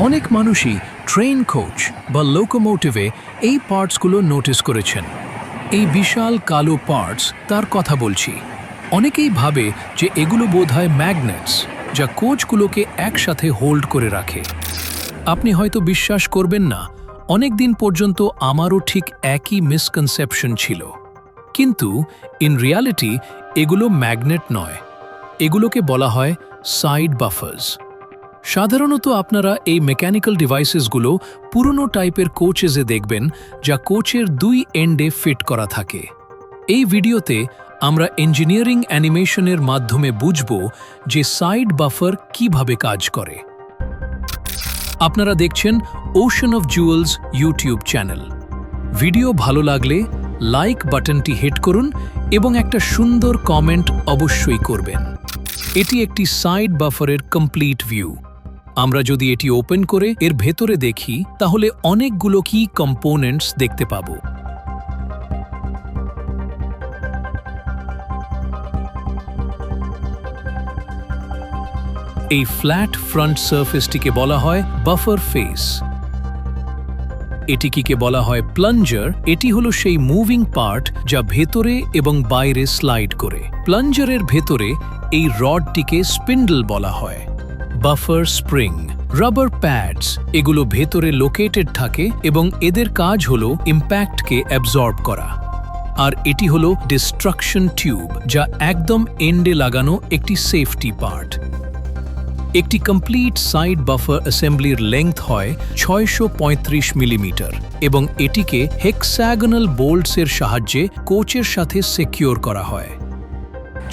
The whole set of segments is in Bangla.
অনেক মানুষই ট্রেন কোচ বা লোকোমোটিভে এই পার্টসগুলো নোটিস করেছেন। এই বিশাল কালো পার্টস তার কথা বলছি। অনেকেই ভাবে যে এগুলো বোধহয় ম্যাগনেটস, যা কোচগুলোকে একসাথে হোল্ড করে রাখে। আপনি হয়তো বিশ্বাস করবেন না, অনেক দিন পর্যন্ত আমারও ঠিক একই মিসকনসেপশন ছিল। কিন্তু ইন রিয়ালিটি এগুলো ম্যাগনেট নয়, এগুলোকে বলা হয় সাইড বাফার্স। সাধারণত আপনারা এই মেকানিক্যাল ডিভাইসেসগুলো পুরনো টাইপের কোচেসে দেখবেন, যা কোচের দুই এন্ডে ফিট করা থাকে। এই ভিডিওতে আমরা ইঞ্জিনিয়ারিং অ্যানিমেশনের মাধ্যমে বুঝব যে সাইড বাফার কিভাবে কাজ করে। আপনারা দেখছেন ocean of jewels YouTube channel. Video ভালো লাগলে লাইক বাটনটি হিট করুন এবং একটা সুন্দর কমেন্ট অবশ্যই করবেন। এটি একটি সাইড বাফারের কমপ্লিট ভিউ। আমরা যদি এটি ওপেন করে এর ভেতরে দেখি, তাহলে অনেকগুলো কি কম্পোনেন্টস দেখতে পাবো। এই ফ্ল্যাট ফ্রন্ট সারফেসটিকে বলা হয় বাফার ফেস। এটিকে বলা হয় প্লাঞ্জার। এটি হলো সেই মুভিং পার্ট যা ভেতরে এবং বাইরে স্লাইড করে। প্লাঞ্জারের ভেতরে এই রডটিকে স্পিন্ডল বলা হয়। বাফার স্প্রিং, রাবার প্যাডস, এগুলো ভেতরে লোকেটেড থাকে এবং এদের কাজ হলো ইম্প্যাক্টকে অ্যাবজর্ব করা। আর এটি হলো ডিস্ট্রাকশন টিউব, যা একদম এন্ডে লাগানো একটি সেফটি পার্ট। একটি কমপ্লিট সাইড বাফার অ্যাসেম্বলির লেংথ হয় 635 মিলিমিটার এবং এটিকে হেক্সাগোনাল বোল্টসের সাহায্যে কোচের সাথে সিকিউর করা হয়।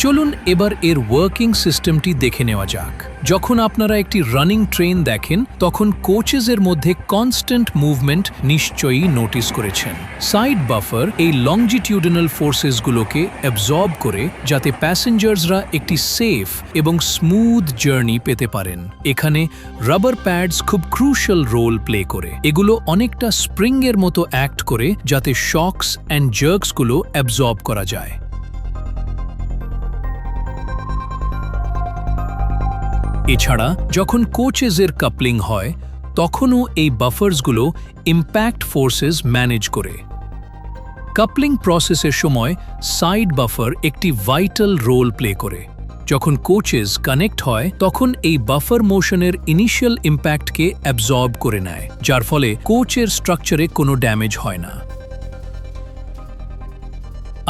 চলুন এবার এর ওয়ার্কিং সিস্টেমটি দেখে নেওয়া যাক। যখন আপনারা একটি রানিং ট্রেন দেখেন, তখন কোচেসের মধ্যে কনস্ট্যান্ট মুভমেন্ট নিশ্চয়ই নোটিস করেছেন। সাইড বাফার এই লংজিটিউডিনাল ফোর্সেসগুলোকে অ্যাবজর্ব করে, যাতে প্যাসেঞ্জার্সরা একটি সেফ এবং স্মুথ জার্নি পেতে পারেন। এখানে রাবার প্যাডস খুব ক্রুশাল রোল প্লে করে। এগুলো অনেকটা স্প্রিংয়ের মতো অ্যাক্ট করে, যাতে শকস অ্যান্ড জার্কসগুলো অ্যাবজর্ব করা যায়। এছাড়া যখন কোচেসের কাপলিং হয়, তখনও এই বাফার্সগুলো ইম্প্যাক্ট ফোর্সেস ম্যানেজ করে। কাপলিং প্রসেসের সময় সাইড বাফার একটি ভাইটাল রোল প্লে করে। যখন কোচেস কানেক্ট হয়, তখন এই বাফার মোশনের ইনিশিয়াল ইম্প্যাক্টকে অ্যাবজর্ব করে নেয়, যার ফলে কোচের স্ট্রাকচারে কোনো ড্যামেজ হয় না।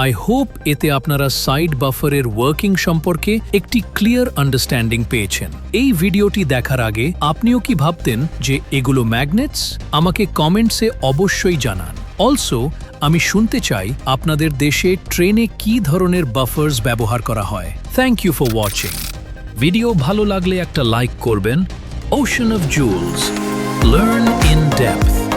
আই হোপ এতে আপনারা সাইড বাফারের ওয়ার্কিং সম্পর্কে একটি ক্লিয়ার আন্ডারস্ট্যান্ডিং পেয়েছেন। এই ভিডিওটি দেখার আগে আপনিও কি ভাবতেন যে এগুলো ম্যাগনেটস? আমাকে কমেন্টসে অবশ্যই জানান। অলসো আমি শুনতে চাই আপনাদের দেশে ট্রেনে কি ধরনের বাফার্স ব্যবহার করা হয়। Thank you for watching. Video ভালো লাগলে একটা লাইক করবেন। Ocean of jewels, learn in depth.